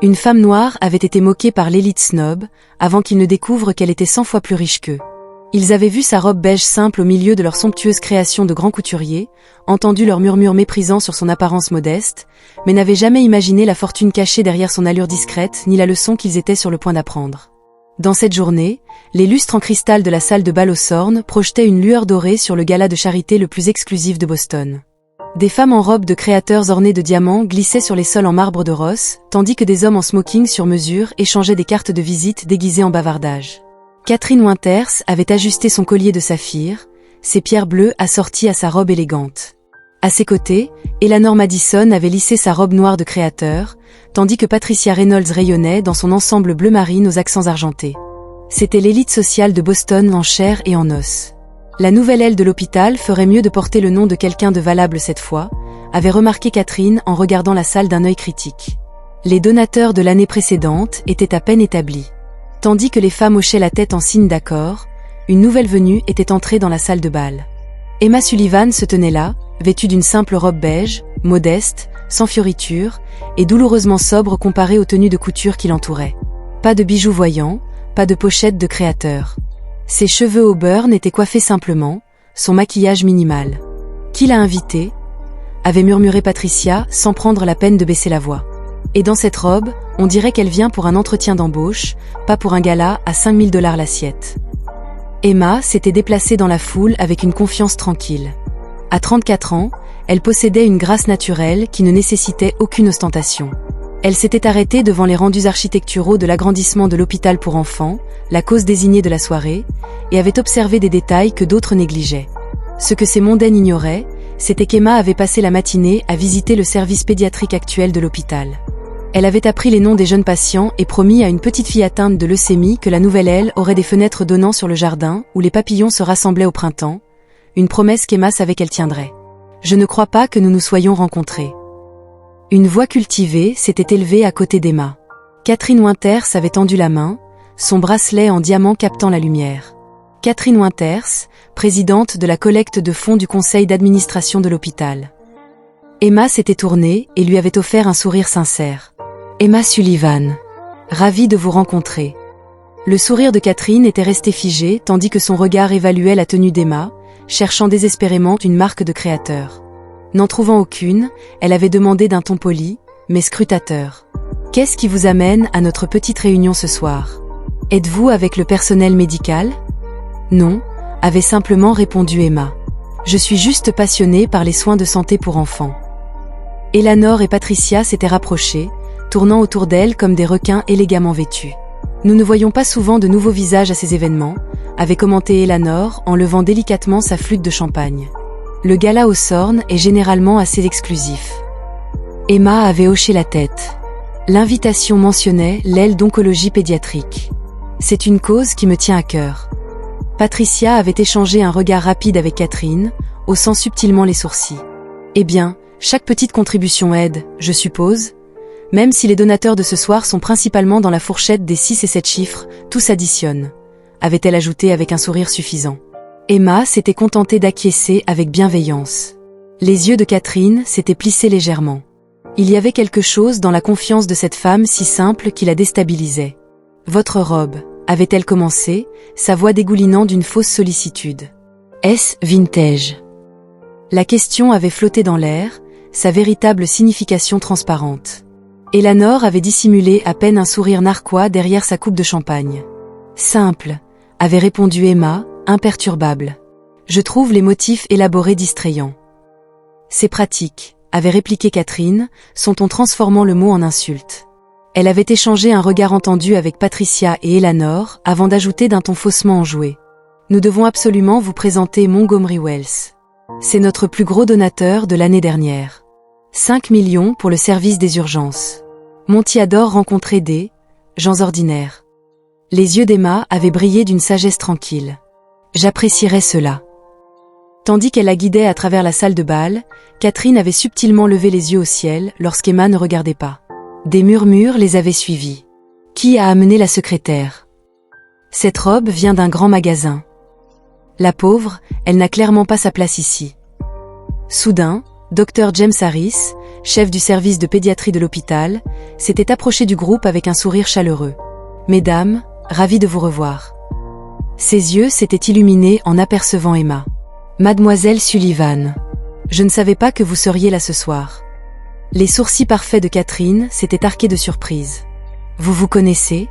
Une femme noire avait été moquée par l'élite snob, avant qu'ils ne découvrent qu'elle était 100 fois plus riche qu'eux. Ils avaient vu sa robe beige simple au milieu de leur somptueuse création de grands couturiers, entendu leurs murmures méprisants sur son apparence modeste, mais n'avaient jamais imaginé la fortune cachée derrière son allure discrète, ni la leçon qu'ils étaient sur le point d'apprendre. Dans cette journée, les lustres en cristal de la salle de bal aux Sornes projetaient une lueur dorée sur le gala de charité le plus exclusif de Boston. Des femmes en robes de créateurs ornées de diamants glissaient sur les sols en marbre de Ross, tandis que des hommes en smoking sur mesure échangeaient des cartes de visite déguisées en bavardage. Catherine Winters avait ajusté son collier de saphir, ses pierres bleues assorties à sa robe élégante. À ses côtés, Eleanor Madison avait lissé sa robe noire de créateur, tandis que Patricia Reynolds rayonnait dans son ensemble bleu marine aux accents argentés. C'était l'élite sociale de Boston en chair et en os. La nouvelle aile de l'hôpital ferait mieux de porter le nom de quelqu'un de valable cette fois, avait remarqué Catherine en regardant la salle d'un œil critique. Les donateurs de l'année précédente étaient à peine établis. Tandis que les femmes hochaient la tête en signe d'accord, une nouvelle venue était entrée dans la salle de bal. Emma Sullivan se tenait là, vêtue d'une simple robe beige, modeste, sans fioritures, et douloureusement sobre comparée aux tenues de couture qui l'entouraient. Pas de bijoux voyants, pas de pochette de créateur. Ses cheveux au burn étaient coiffés simplement, son maquillage minimal. « Qui l'a invitée ?» avait murmuré Patricia sans prendre la peine de baisser la voix. Et dans cette robe, on dirait qu'elle vient pour un entretien d'embauche, pas pour un gala à 5 000 $ l'assiette. Emma s'était déplacée dans la foule avec une confiance tranquille. À 34 ans, elle possédait une grâce naturelle qui ne nécessitait aucune ostentation. Elle s'était arrêtée devant les rendus architecturaux de l'agrandissement de l'hôpital pour enfants, la cause désignée de la soirée, et avait observé des détails que d'autres négligeaient. Ce que ces mondaines ignoraient, c'était qu'Emma avait passé la matinée à visiter le service pédiatrique actuel de l'hôpital. Elle avait appris les noms des jeunes patients et promis à une petite fille atteinte de leucémie que la nouvelle aile aurait des fenêtres donnant sur le jardin où les papillons se rassemblaient au printemps, une promesse qu'Emma savait qu'elle tiendrait. « Je ne crois pas que nous nous soyons rencontrés. » Une voix cultivée s'était élevée à côté d'Emma. Catherine Winters avait tendu la main, son bracelet en diamant captant la lumière. Catherine Winters, présidente de la collecte de fonds du conseil d'administration de l'hôpital. Emma s'était tournée et lui avait offert un sourire sincère. Emma Sullivan. Ravie de vous rencontrer. Le sourire de Catherine était resté figé tandis que son regard évaluait la tenue d'Emma, cherchant désespérément une marque de créateur. N'en trouvant aucune, elle avait demandé d'un ton poli, mais scrutateur. « Qu'est-ce qui vous amène à notre petite réunion ce soir? Êtes-vous avec le personnel médical ?»« Non », avait simplement répondu Emma. « Je suis juste passionnée par les soins de santé pour enfants. » Eleanor et Patricia s'étaient rapprochées, tournant autour d'elle comme des requins élégamment vêtus. « Nous ne voyons pas souvent de nouveaux visages à ces événements », avait commenté Eleanor en levant délicatement sa flûte de champagne. « Le gala aux Sornes est généralement assez exclusif. » Emma avait hoché la tête. L'invitation mentionnait l'aile d'oncologie pédiatrique. « C'est une cause qui me tient à cœur. » Patricia avait échangé un regard rapide avec Catherine, haussant subtilement les sourcils. « Eh bien, chaque petite contribution aide, je suppose. Même si les donateurs de ce soir sont principalement dans la fourchette des 6 et 7 chiffres, tout s'additionne, » avait-elle ajouté avec un sourire suffisant. Emma s'était contentée d'acquiescer avec bienveillance. Les yeux de Catherine s'étaient plissés légèrement. Il y avait quelque chose dans la confiance de cette femme si simple qui la déstabilisait. « Votre robe » avait-elle commencé, sa voix dégoulinant d'une fausse sollicitude. « Est-ce vintage ?» La question avait flotté dans l'air, sa véritable signification transparente. Eleanor avait dissimulé à peine un sourire narquois derrière sa coupe de champagne. « Simple », avait répondu Emma, imperturbable. « Je trouve les motifs élaborés distrayants. »« C'est pratique », avait répliqué Catherine, son ton transformant le mot en insulte. Elle avait échangé un regard entendu avec Patricia et Eleanor avant d'ajouter d'un ton faussement enjoué. « Nous devons absolument vous présenter Montgomery Wells. C'est notre plus gros donateur de l'année dernière. 5 millions pour le service des urgences. Monty adore rencontrer des gens ordinaires. » Les yeux d'Emma avaient brillé d'une sagesse tranquille. « J'apprécierais cela. » Tandis qu'elle la guidait à travers la salle de bal, Catherine avait subtilement levé les yeux au ciel lorsqu'Emma ne regardait pas. Des murmures les avaient suivis. « Qui a amené la secrétaire ? Cette robe vient d'un grand magasin. La pauvre, elle n'a clairement pas sa place ici. » Soudain, Dr James Harris, chef du service de pédiatrie de l'hôpital, s'était approché du groupe avec un sourire chaleureux. « Mesdames, ravi de vous revoir. » Ses yeux s'étaient illuminés en apercevant Emma. « Mademoiselle Sullivan. Je ne savais pas que vous seriez là ce soir. » Les sourcils parfaits de Catherine s'étaient arqués de surprise. « Vous vous connaissez ?»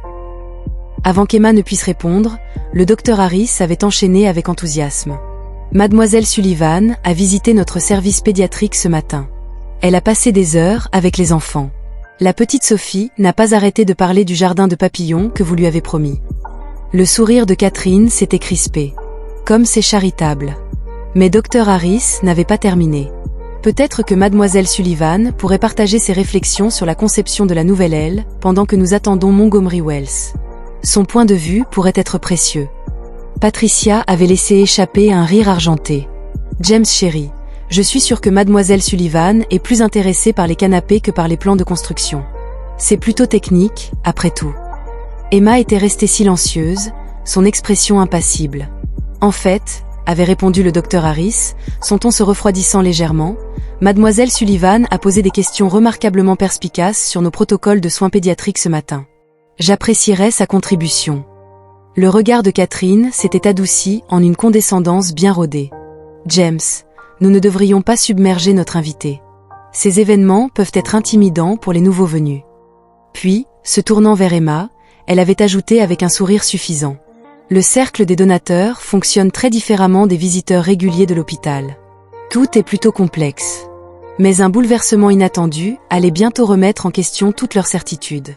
Avant qu'Emma ne puisse répondre, le docteur Harris avait enchaîné avec enthousiasme. « Mademoiselle Sullivan a visité notre service pédiatrique ce matin. Elle a passé des heures avec les enfants. La petite Sophie n'a pas arrêté de parler du jardin de papillons que vous lui avez promis. » Le sourire de Catherine s'était crispé. « Comme c'est charitable. » Mais Dr Harris n'avait pas terminé. Peut-être que Mademoiselle Sullivan pourrait partager ses réflexions sur la conception de la nouvelle aile pendant que nous attendons Montgomery Wells. Son point de vue pourrait être précieux. Patricia avait laissé échapper un rire argenté. « James chéri, je suis sûre que Mademoiselle Sullivan est plus intéressée par les canapés que par les plans de construction. C'est plutôt technique, après tout. » Emma était restée silencieuse, son expression impassible. « En fait, » avait répondu le docteur Harris, son ton se refroidissant légèrement, Mademoiselle Sullivan a posé des questions remarquablement perspicaces sur nos protocoles de soins pédiatriques ce matin. J'apprécierais sa contribution. Le regard de Catherine s'était adouci en une condescendance bien rodée. James, nous ne devrions pas submerger notre invité. Ces événements peuvent être intimidants pour les nouveaux venus. Puis, se tournant vers Emma, elle avait ajouté avec un sourire suffisant. Le cercle des donateurs fonctionne très différemment des visiteurs réguliers de l'hôpital. Tout est plutôt complexe. Mais un bouleversement inattendu allait bientôt remettre en question toutes leurs certitudes.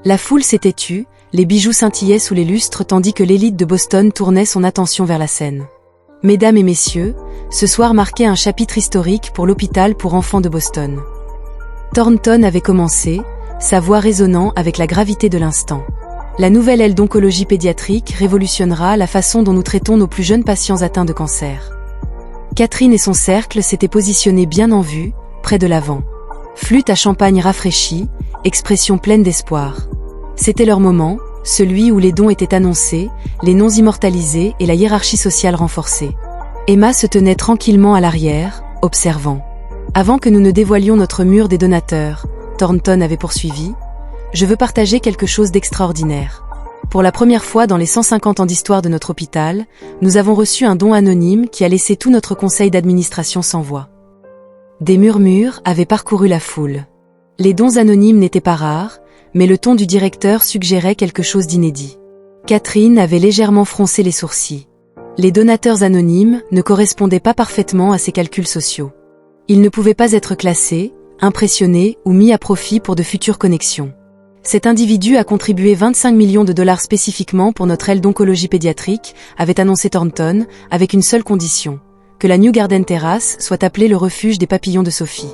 La foule s'était tue, les bijoux scintillaient sous les lustres tandis que l'élite de Boston tournait son attention vers la scène. Mesdames et messieurs, ce soir marquait un chapitre historique pour l'hôpital pour enfants de Boston. Thornton avait commencé, sa voix résonnant avec la gravité de l'instant. La nouvelle aile d'oncologie pédiatrique révolutionnera la façon dont nous traitons nos plus jeunes patients atteints de cancer. Catherine et son cercle s'étaient positionnés bien en vue, près de l'avant. Flûte à champagne rafraîchie, expression pleine d'espoir. C'était leur moment, celui où les dons étaient annoncés, les noms immortalisés et la hiérarchie sociale renforcée. Emma se tenait tranquillement à l'arrière, observant. Avant que nous ne dévoilions notre mur des donateurs, Thornton avait poursuivi. Je veux partager quelque chose d'extraordinaire. Pour la première fois dans les 150 ans d'histoire de notre hôpital, nous avons reçu un don anonyme qui a laissé tout notre conseil d'administration sans voix. Des murmures avaient parcouru la foule. Les dons anonymes n'étaient pas rares, mais le ton du directeur suggérait quelque chose d'inédit. Catherine avait légèrement froncé les sourcils. Les donateurs anonymes ne correspondaient pas parfaitement à ses calculs sociaux. Ils ne pouvaient pas être classés, impressionnés ou mis à profit pour de futures connexions. Cet individu a contribué 25 millions de dollars spécifiquement pour notre aile d'oncologie pédiatrique, avait annoncé Thornton, avec une seule condition, que la New Garden Terrace soit appelée le refuge des papillons de Sophie.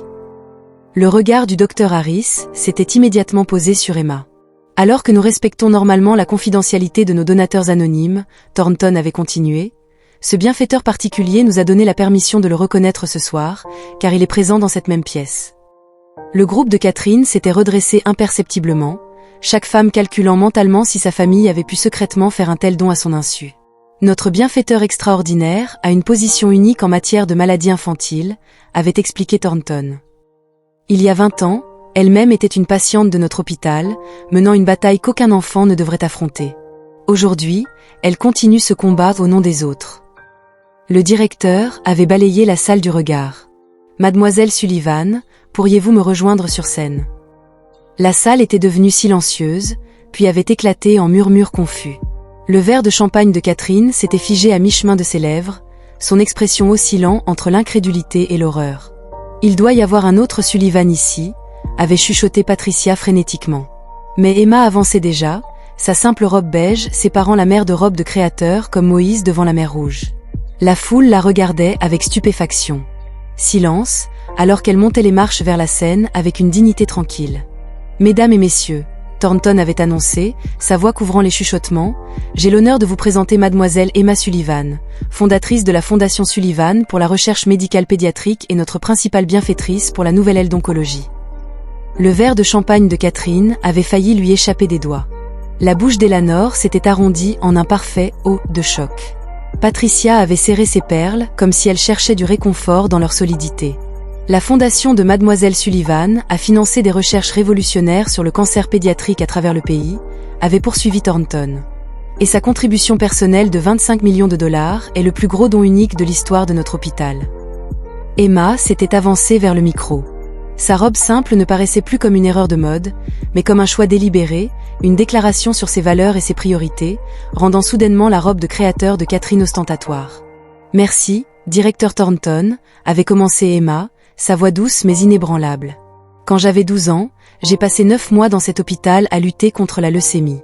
Le regard du docteur Harris s'était immédiatement posé sur Emma. Alors que nous respectons normalement la confidentialité de nos donateurs anonymes, Thornton avait continué, ce bienfaiteur particulier nous a donné la permission de le reconnaître ce soir, car il est présent dans cette même pièce. Le groupe de Catherine s'était redressé imperceptiblement, chaque femme calculant mentalement si sa famille avait pu secrètement faire un tel don à son insu. Notre bienfaiteur extraordinaire a une position unique en matière de maladies infantiles, avait expliqué Thornton. Il y a 20 ans, elle-même était une patiente de notre hôpital, menant une bataille qu'aucun enfant ne devrait affronter. Aujourd'hui, elle continue ce combat au nom des autres. Le directeur avait balayé la salle du regard. Mademoiselle Sullivan, pourriez-vous me rejoindre sur scène? La salle était devenue silencieuse, puis avait éclaté en murmures confus. Le verre de champagne de Catherine s'était figé à mi-chemin de ses lèvres, son expression oscillant entre l'incrédulité et l'horreur. Il doit y avoir un autre Sullivan ici, avait chuchoté Patricia frénétiquement. Mais Emma avançait déjà, sa simple robe beige séparant la mer de robe de créateur comme Moïse devant la mer Rouge. La foule la regardait avec stupéfaction. Silence, alors qu'elle montait les marches vers la scène avec une dignité tranquille. « Mesdames et messieurs, » Thornton avait annoncé, sa voix couvrant les chuchotements, « j'ai l'honneur de vous présenter mademoiselle Emma Sullivan, fondatrice de la Fondation Sullivan pour la recherche médicale pédiatrique et notre principale bienfaitrice pour la nouvelle aile d'oncologie. » Le verre de champagne de Catherine avait failli lui échapper des doigts. La bouche d'Eleanor s'était arrondie en un parfait « O » de choc. Patricia avait serré ses perles comme si elle cherchait du réconfort dans leur solidité. La fondation de Mademoiselle Sullivan a financé des recherches révolutionnaires sur le cancer pédiatrique à travers le pays, avait poursuivi Thornton. Et sa contribution personnelle de 25 millions de dollars est le plus gros don unique de l'histoire de notre hôpital. Emma s'était avancée vers le micro. Sa robe simple ne paraissait plus comme une erreur de mode, mais comme un choix délibéré, une déclaration sur ses valeurs et ses priorités, rendant soudainement la robe de créateur de Catherine ostentatoire. « Merci, directeur Thornton », avait commencé Emma, sa voix douce mais inébranlable. « Quand j'avais 12 ans, j'ai passé 9 mois dans cet hôpital à lutter contre la leucémie.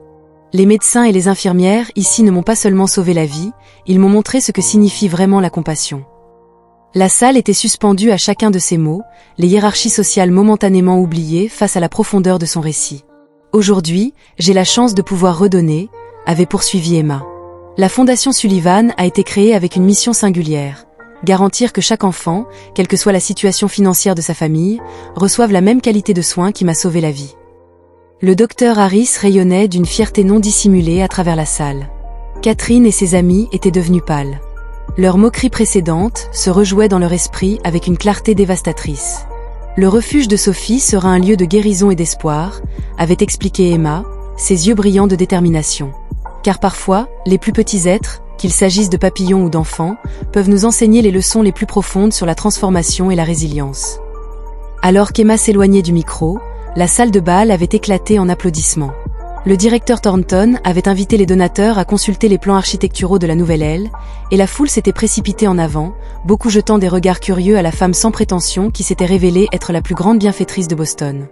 Les médecins et les infirmières ici ne m'ont pas seulement sauvé la vie, ils m'ont montré ce que signifie vraiment la compassion. » La salle était suspendue à chacun de ces mots, les hiérarchies sociales momentanément oubliées face à la profondeur de son récit. « Aujourd'hui, j'ai la chance de pouvoir redonner », avait poursuivi Emma. La Fondation Sullivan a été créée avec une mission singulière, garantir que chaque enfant, quelle que soit la situation financière de sa famille, reçoive la même qualité de soins qui m'a sauvé la vie. Le docteur Harris rayonnait d'une fierté non dissimulée à travers la salle. Catherine et ses amis étaient devenus pâles. Leurs moqueries précédentes se rejouaient dans leur esprit avec une clarté dévastatrice. Le refuge de Sophie sera un lieu de guérison et d'espoir, avait expliqué Emma, ses yeux brillants de détermination. Car parfois, les plus petits êtres, qu'il s'agisse de papillons ou d'enfants, peuvent nous enseigner les leçons les plus profondes sur la transformation et la résilience. Alors qu'Emma s'éloignait du micro, la salle de bal avait éclaté en applaudissements. Le directeur Thornton avait invité les donateurs à consulter les plans architecturaux de la nouvelle aile, et la foule s'était précipitée en avant, beaucoup jetant des regards curieux à la femme sans prétention qui s'était révélée être la plus grande bienfaitrice de Boston.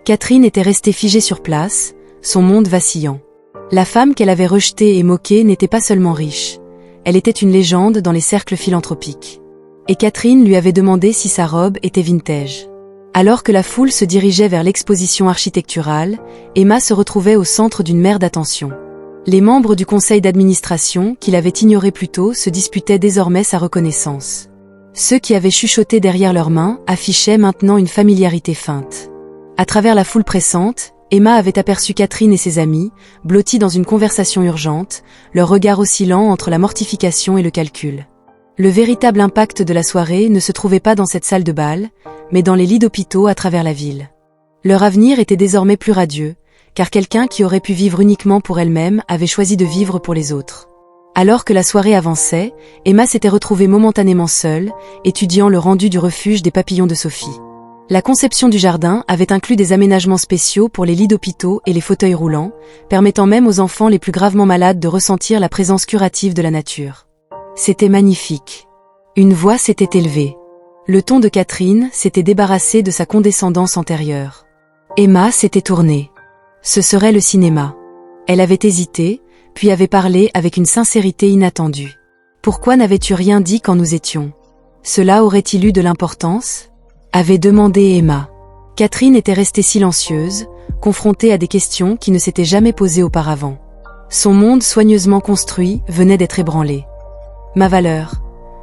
Catherine était restée figée sur place, son monde vacillant. La femme qu'elle avait rejetée et moquée n'était pas seulement riche, elle était une légende dans les cercles philanthropiques. Et Catherine lui avait demandé si sa robe était vintage. Alors que la foule se dirigeait vers l'exposition architecturale, Emma se retrouvait au centre d'une mer d'attention. Les membres du conseil d'administration, qui l'avaient ignorée plus tôt, se disputaient désormais sa reconnaissance. Ceux qui avaient chuchoté derrière leurs mains affichaient maintenant une familiarité feinte. À travers la foule pressante, Emma avait aperçu Catherine et ses amis, blottis dans une conversation urgente, leur regard oscillant entre la mortification et le calcul. Le véritable impact de la soirée ne se trouvait pas dans cette salle de bal, mais dans les lits d'hôpitaux à travers la ville. Leur avenir était désormais plus radieux, car quelqu'un qui aurait pu vivre uniquement pour elle-même avait choisi de vivre pour les autres. Alors que la soirée avançait, Emma s'était retrouvée momentanément seule, étudiant le rendu du refuge des papillons de Sophie. La conception du jardin avait inclus des aménagements spéciaux pour les lits d'hôpitaux et les fauteuils roulants, permettant même aux enfants les plus gravement malades de ressentir la présence curative de la nature. C'était magnifique. Une voix s'était élevée. Le ton de Catherine s'était débarrassé de sa condescendance antérieure. Emma s'était tournée. Ce serait le cinéma. Elle avait hésité, puis avait parlé avec une sincérité inattendue. Pourquoi n'avais-tu rien dit quand nous étions? Cela aurait-il eu de l'importance? Avait demandé Emma. Catherine était restée silencieuse, confrontée à des questions qui ne s'étaient jamais posées auparavant. Son monde soigneusement construit venait d'être ébranlé. Ma valeur.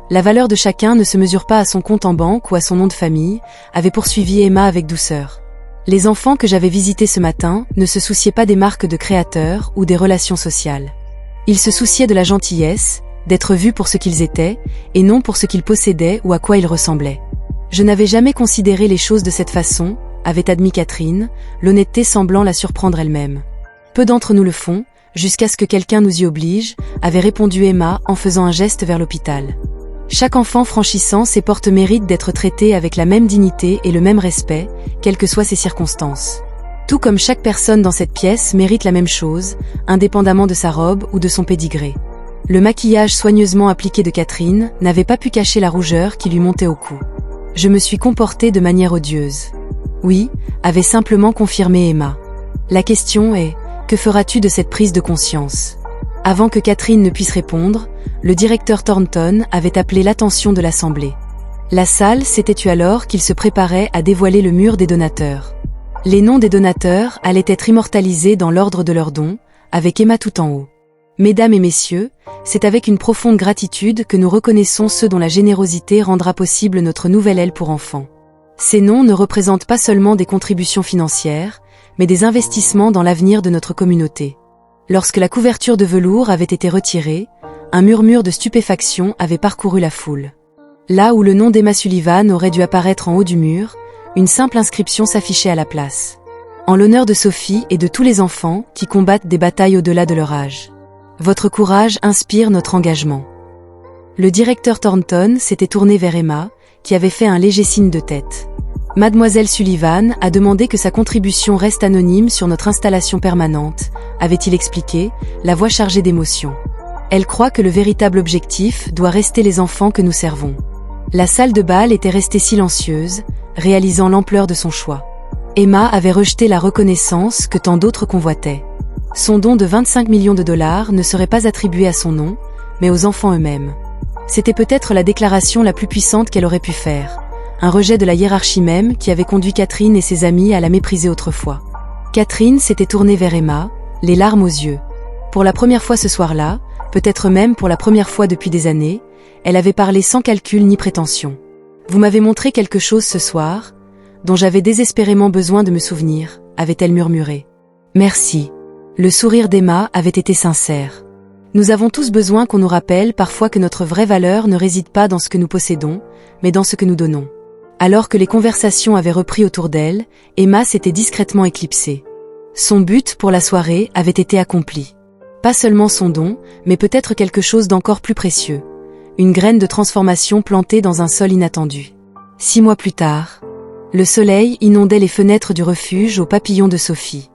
La valeur de chacun ne se mesure pas à son compte en banque ou à son nom de famille, avait poursuivi Emma avec douceur. Les enfants que j'avais visités ce matin ne se souciaient pas des marques de créateurs ou des relations sociales. Ils se souciaient de la gentillesse, d'être vus pour ce qu'ils étaient, et non pour ce qu'ils possédaient ou à quoi ils ressemblaient. Je n'avais jamais considéré les choses de cette façon, avait admis Catherine, l'honnêteté semblant la surprendre elle-même. Peu d'entre nous le font, jusqu'à ce que quelqu'un nous y oblige, avait répondu Emma en faisant un geste vers l'hôpital. Chaque enfant franchissant ces portes mérite d'être traité avec la même dignité et le même respect, quelles que soient ses circonstances. Tout comme chaque personne dans cette pièce mérite la même chose, indépendamment de sa robe ou de son pédigré. Le maquillage soigneusement appliqué de Catherine n'avait pas pu cacher la rougeur qui lui montait au cou. Je me suis comportée de manière odieuse. Oui, avait simplement confirmé Emma. La question est, que feras-tu de cette prise de conscience? Avant que Catherine ne puisse répondre, le directeur Thornton avait appelé l'attention de l'assemblée. La salle s'était tue alors qu'il se préparait à dévoiler le mur des donateurs. Les noms des donateurs allaient être immortalisés dans l'ordre de leurs dons, avec Emma tout en haut. Mesdames et messieurs, c'est avec une profonde gratitude que nous reconnaissons ceux dont la générosité rendra possible notre nouvelle aile pour enfants. Ces noms ne représentent pas seulement des contributions financières, mais des investissements dans l'avenir de notre communauté. Lorsque la couverture de velours avait été retirée, un murmure de stupéfaction avait parcouru la foule. Là où le nom d'Emma Sullivan aurait dû apparaître en haut du mur, une simple inscription s'affichait à la place. En l'honneur de Sophie et de tous les enfants qui combattent des batailles au-delà de leur âge. Votre courage inspire notre engagement. Le directeur Thornton s'était tourné vers Emma, qui avait fait un léger signe de tête. Mademoiselle Sullivan a demandé que sa contribution reste anonyme sur notre installation permanente, avait-il expliqué, la voix chargée d'émotion. Elle croit que le véritable objectif doit rester les enfants que nous servons. La salle de bal était restée silencieuse, réalisant l'ampleur de son choix. Emma avait rejeté la reconnaissance que tant d'autres convoitaient. Son don de 25 millions de dollars ne serait pas attribué à son nom, mais aux enfants eux-mêmes. C'était peut-être la déclaration la plus puissante qu'elle aurait pu faire. Un rejet de la hiérarchie même qui avait conduit Catherine et ses amis à la mépriser autrefois. Catherine s'était tournée vers Emma, les larmes aux yeux. Pour la première fois ce soir-là, peut-être même pour la première fois depuis des années, elle avait parlé sans calcul ni prétention. « Vous m'avez montré quelque chose ce soir, dont j'avais désespérément besoin de me souvenir, avait-elle murmuré. Merci. Le sourire d'Emma avait été sincère. Nous avons tous besoin qu'on nous rappelle parfois que notre vraie valeur ne réside pas dans ce que nous possédons, mais dans ce que nous donnons. Alors que les conversations avaient repris autour d'elle, Emma s'était discrètement éclipsée. Son but pour la soirée avait été accompli. Pas seulement son don, mais peut-être quelque chose d'encore plus précieux. Une graine de transformation plantée dans un sol inattendu. 6 mois plus tard, le soleil inondait les fenêtres du refuge aux papillons de Sophie.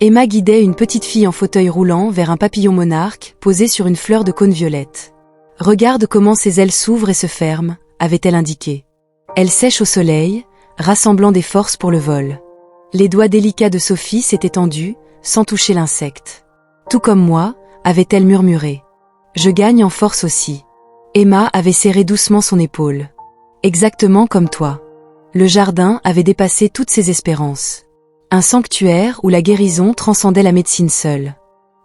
Emma guidait une petite fille en fauteuil roulant vers un papillon monarque posé sur une fleur de cône violette. « Regarde comment ses ailes s'ouvrent et se ferment », avait-elle indiqué. Elle sèche au soleil, rassemblant des forces pour le vol. Les doigts délicats de Sophie s'étaient tendus, sans toucher l'insecte. « Tout comme moi », avait-elle murmuré. « Je gagne en force aussi. » Emma avait serré doucement son épaule. « Exactement comme toi. » Le jardin avait dépassé toutes ses espérances. Un sanctuaire où la guérison transcendait la médecine seule.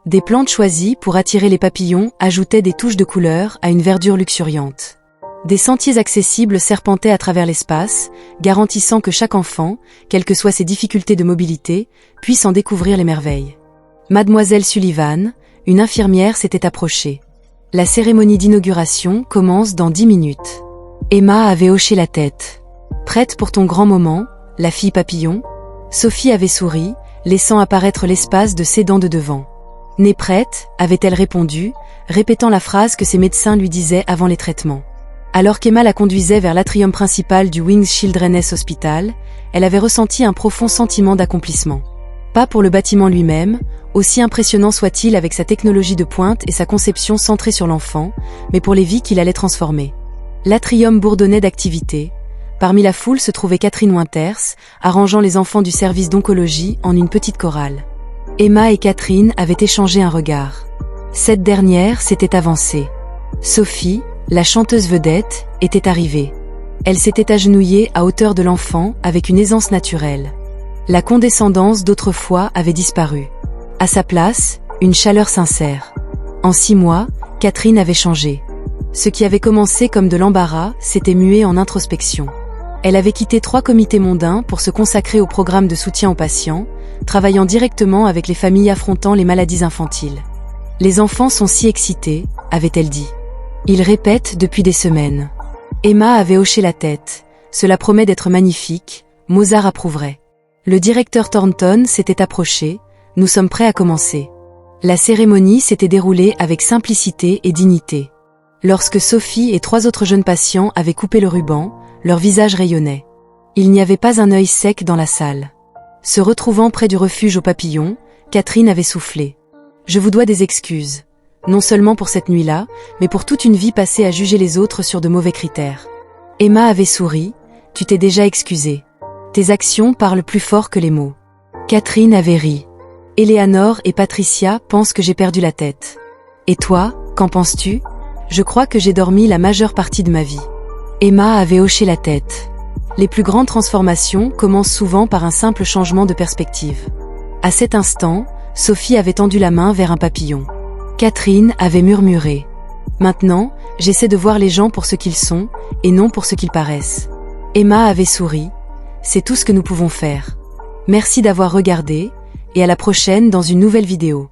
Des plantes choisies pour attirer les papillons ajoutaient des touches de couleur à une verdure luxuriante. Des sentiers accessibles serpentaient à travers l'espace, garantissant que chaque enfant, quelles que soient ses difficultés de mobilité, puisse en découvrir les merveilles. Mademoiselle Sullivan, une infirmière, s'était approchée. La cérémonie d'inauguration commence dans 10 minutes. Emma avait hoché la tête. Prête pour ton grand moment, la fille papillon? Sophie avait souri, laissant apparaître l'espace de ses dents de devant. Née prête, avait-elle répondu, répétant la phrase que ses médecins lui disaient avant les traitements. Alors qu'Emma la conduisait vers l'atrium principal du Wings Children's Hospital, elle avait ressenti un profond sentiment d'accomplissement. Pas pour le bâtiment lui-même, aussi impressionnant soit-il avec sa technologie de pointe et sa conception centrée sur l'enfant, mais pour les vies qu'il allait transformer. L'atrium bourdonnait d'activité. Parmi la foule se trouvait Catherine Winters, arrangeant les enfants du service d'oncologie en une petite chorale. Emma et Catherine avaient échangé un regard. Cette dernière s'était avancée. Sophie, la chanteuse vedette, était arrivée. Elle s'était agenouillée à hauteur de l'enfant avec une aisance naturelle. La condescendance d'autrefois avait disparu. À sa place, une chaleur sincère. En 6 mois, Catherine avait changé. Ce qui avait commencé comme de l'embarras s'était mué en introspection. Elle avait quitté 3 comités mondains pour se consacrer au programme de soutien aux patients, travaillant directement avec les familles affrontant les maladies infantiles. « Les enfants sont si excités », avait-elle dit. « Ils répètent depuis des semaines. » Emma avait hoché la tête. « Cela promet d'être magnifique, Mozart approuverait. » Le directeur Thornton s'était approché. « Nous sommes prêts à commencer. » La cérémonie s'était déroulée avec simplicité et dignité. Lorsque Sophie et 3 autres jeunes patients avaient coupé le ruban, leurs visages rayonnaient. Il n'y avait pas un œil sec dans la salle. Se retrouvant près du refuge aux papillons, Catherine avait soufflé. « Je vous dois des excuses. Non seulement pour cette nuit-là, mais pour toute une vie passée à juger les autres sur de mauvais critères. » Emma avait souri. « Tu t'es déjà excusée. Tes actions parlent plus fort que les mots. » Catherine avait ri. « Éléanore et Patricia pensent que j'ai perdu la tête. Et toi, qu'en penses-tu ? Je crois que j'ai dormi la majeure partie de ma vie. » Emma avait hoché la tête. Les plus grandes transformations commencent souvent par un simple changement de perspective. À cet instant, Sophie avait tendu la main vers un papillon. Catherine avait murmuré. « Maintenant, j'essaie de voir les gens pour ce qu'ils sont, et non pour ce qu'ils paraissent. » Emma avait souri. « C'est tout ce que nous pouvons faire. Merci d'avoir regardé, et à la prochaine dans une nouvelle vidéo. »